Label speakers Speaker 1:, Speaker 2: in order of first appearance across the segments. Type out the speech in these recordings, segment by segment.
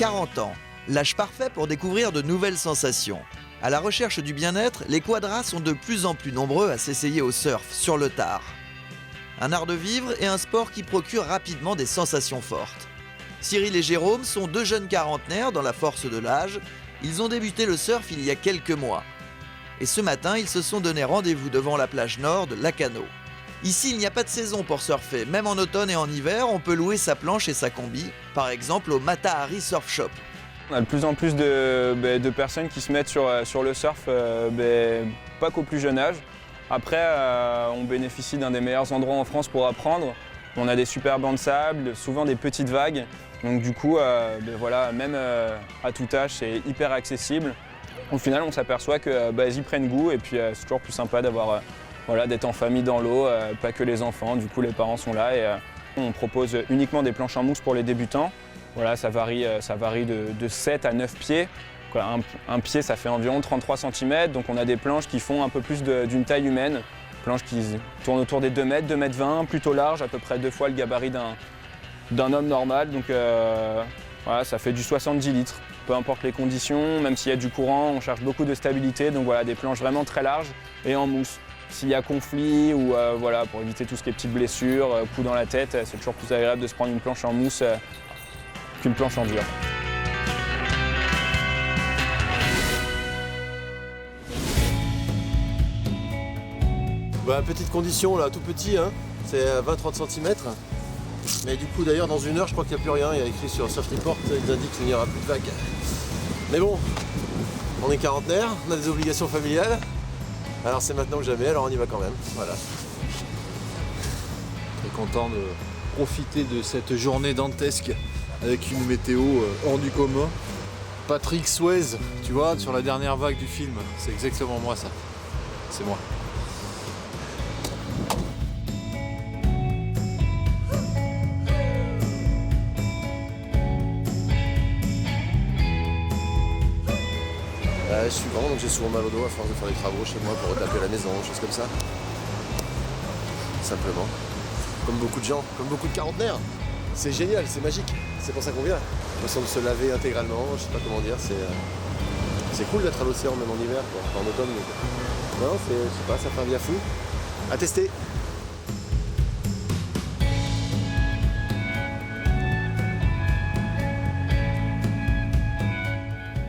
Speaker 1: 40 ans, l'âge parfait pour découvrir de nouvelles sensations. À la recherche du bien-être, les quadras sont de plus en plus nombreux à s'essayer au surf sur le tard. Un art de vivre et un sport qui procure rapidement des sensations fortes. Cyril et Jérôme sont deux jeunes quarantenaires dans la force de l'âge. Ils ont débuté le surf il y a quelques mois. Et ce matin, ils se sont donné rendez-vous devant la plage nord de Lacanau. Ici, il n'y a pas de saison pour surfer. Même en automne et en hiver, on peut louer sa planche et sa combi, par exemple au Matahari Surf Shop.
Speaker 2: On a de plus en plus de personnes qui se mettent sur le surf, pas qu'au plus jeune âge. Après, on bénéficie d'un des meilleurs endroits en France pour apprendre. On a des super bancs de sable, souvent des petites vagues. Donc du coup, même à tout âge, c'est hyper accessible. Au final, on s'aperçoit qu'ils y prennent goût et puis c'est toujours plus sympa d'être en famille dans l'eau, pas que les enfants. Du coup, les parents sont là et on propose uniquement des planches en mousse pour les débutants. Voilà, ça varie de 7 à 9 pieds. Voilà, un pied, ça fait environ 33 cm. Donc on a des planches qui font un peu plus d'une taille humaine. Planches qui tournent autour des 2 mètres, 2 mètres 20, plutôt large, à peu près 2 fois le gabarit d'un homme normal. Donc voilà, ça fait du 70 litres. Peu importe les conditions, même s'il y a du courant, on cherche beaucoup de stabilité. Donc voilà, des planches vraiment très larges et en mousse. S'il y a conflit ou pour éviter tout ce qui est petites blessures, coups dans la tête, c'est toujours plus agréable de se prendre une planche en mousse qu'une planche en dur.
Speaker 3: Petite condition là, tout petit, hein. C'est 20-30 cm. Mais du coup d'ailleurs dans 1 heure je crois qu'il n'y a plus rien, il y a écrit sur Surf Report, ils indiquent qu'il n'y aura plus de vagues. Mais bon, on est quarantenaire, on a des obligations familiales. Alors c'est maintenant que jamais, alors on y va quand même. Voilà.
Speaker 4: Très content de profiter de cette journée dantesque avec une météo hors du commun. Patrick Swayze, tu vois, sur la dernière vague du film, c'est exactement moi ça. C'est moi.
Speaker 3: Suivant, donc j'ai souvent mal au dos à force de faire des travaux chez moi pour retaper la maison, choses comme ça. Simplement. Comme beaucoup de gens, comme beaucoup de quarantenaires. C'est génial, c'est magique. C'est pour ça qu'on vient. Façon de se laver intégralement, je sais pas comment dire, c'est cool d'être à l'océan même en hiver, quoi. Enfin, en automne. Mais... Non, je sais pas, ça fait un bien fou. À tester.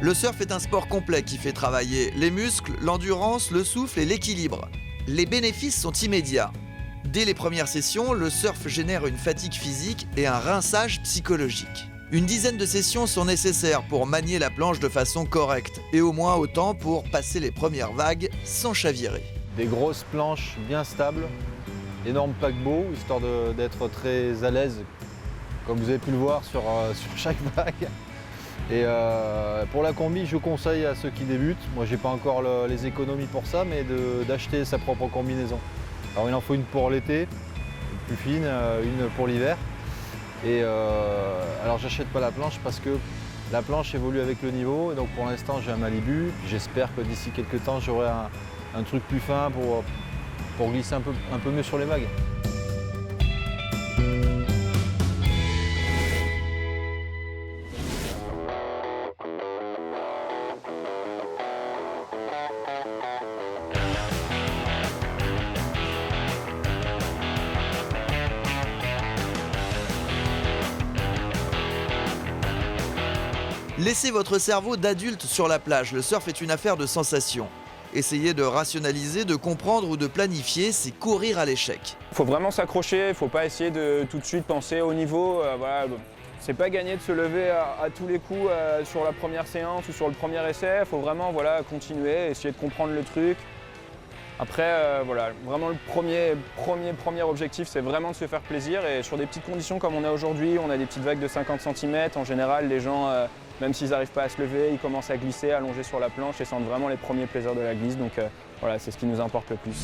Speaker 1: Le surf est un sport complet qui fait travailler les muscles, l'endurance, le souffle et l'équilibre. Les bénéfices sont immédiats. Dès les premières sessions, le surf génère une fatigue physique et un rinçage psychologique. Une dizaine de sessions sont nécessaires pour manier la planche de façon correcte et au moins autant pour passer les premières vagues sans chavirer.
Speaker 5: Des grosses planches bien stables, énorme paquebot, histoire d'être très à l'aise, comme vous avez pu le voir sur chaque vague. Et pour la combi, je conseille à ceux qui débutent, moi j'ai pas encore les économies pour ça, mais d'acheter sa propre combinaison. Alors il en faut une pour l'été, une plus fine, une pour l'hiver. Et alors j'achète pas la planche parce que la planche évolue avec le niveau, et donc pour l'instant j'ai un Malibu. J'espère que d'ici quelques temps j'aurai un truc plus fin pour glisser un peu mieux sur les vagues.
Speaker 1: Laissez votre cerveau d'adulte sur la plage, le surf est une affaire de sensations. Essayer de rationaliser, de comprendre ou de planifier, c'est courir à l'échec.
Speaker 2: Il faut vraiment s'accrocher, il ne faut pas essayer de tout de suite penser au niveau. C'est pas gagné de se lever à tous les coups sur la première séance ou sur le premier essai. Il faut vraiment continuer, essayer de comprendre le truc. Après, vraiment le premier objectif, c'est vraiment de se faire plaisir. Et sur des petites conditions comme on a aujourd'hui, on a des petites vagues de 50 cm. En général, les gens, même s'ils n'arrivent pas à se lever, ils commencent à glisser, allongés sur la planche et sentent vraiment les premiers plaisirs de la glisse. Donc c'est ce qui nous importe le plus.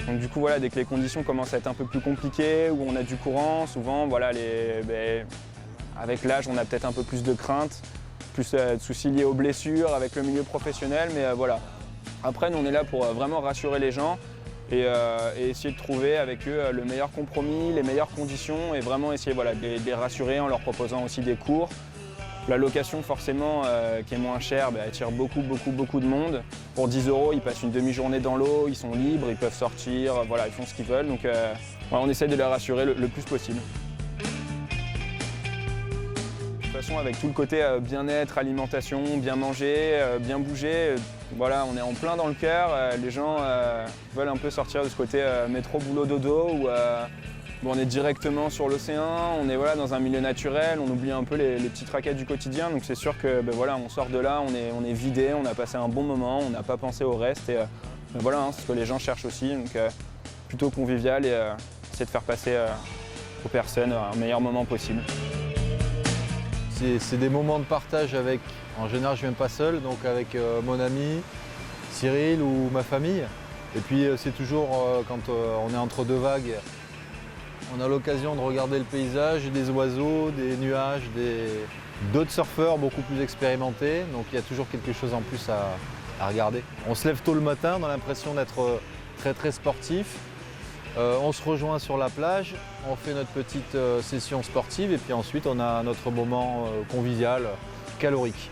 Speaker 2: Donc du coup, dès que les conditions commencent à être un peu plus compliquées, où on a du courant, souvent, avec l'âge, on a peut-être un peu plus de crainte, plus de soucis liés aux blessures avec le milieu professionnel, mais Après, nous on est là pour vraiment rassurer les gens et essayer de trouver avec eux le meilleur compromis, les meilleures conditions et vraiment essayer voilà, de les rassurer en leur proposant aussi des cours. La location forcément qui est moins chère attire beaucoup de monde. Pour 10 €, ils passent une demi-journée dans l'eau, ils sont libres, ils peuvent sortir, voilà, ils font ce qu'ils veulent. Donc voilà, on essaie de les rassurer le plus possible. De toute façon, avec tout le côté bien-être, alimentation, bien manger, bien bouger, voilà, on est en plein dans le cœur. Les gens veulent un peu sortir de ce côté métro, boulot, dodo où on est directement sur l'océan, on est voilà, dans un milieu naturel, on oublie un peu les petites raquettes du quotidien. Donc c'est sûr que voilà, on sort de là, on est vidé, on a passé un bon moment, on n'a pas pensé au reste. Et voilà, c'est ce que les gens cherchent aussi. Donc plutôt convivial et essayer de faire passer aux personnes un meilleur moment possible.
Speaker 5: C'est des moments de partage avec, en général je ne viens pas seul, donc avec mon ami, Cyril ou ma famille. Et puis c'est toujours quand on est entre deux vagues, on a l'occasion de regarder le paysage, des oiseaux, des nuages, d'autres surfeurs beaucoup plus expérimentés. Donc il y a toujours quelque chose en plus à regarder. On se lève tôt le matin, on a l'impression d'être très sportif. On se rejoint sur la plage, on fait notre petite session sportive et puis ensuite on a notre moment convivial, calorique.